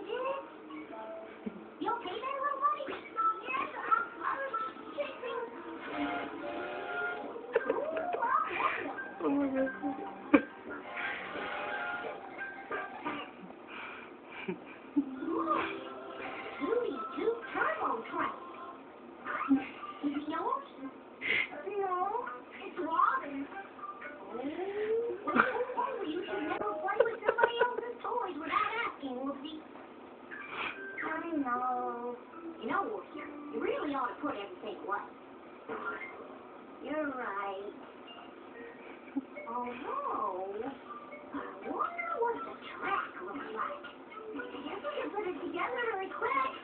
did it? You okay there, little buddy? Yes, Oh my God. Rudy Duke Turbo Truck. Is he yours? No, it's Robin. Oh, you should never play with somebody else's toys without asking, Wolfie. I know. You know, Wolfie, you really ought to put everything away. You're right. Although, I wonder what the track looks like. I guess we can put it together really quick.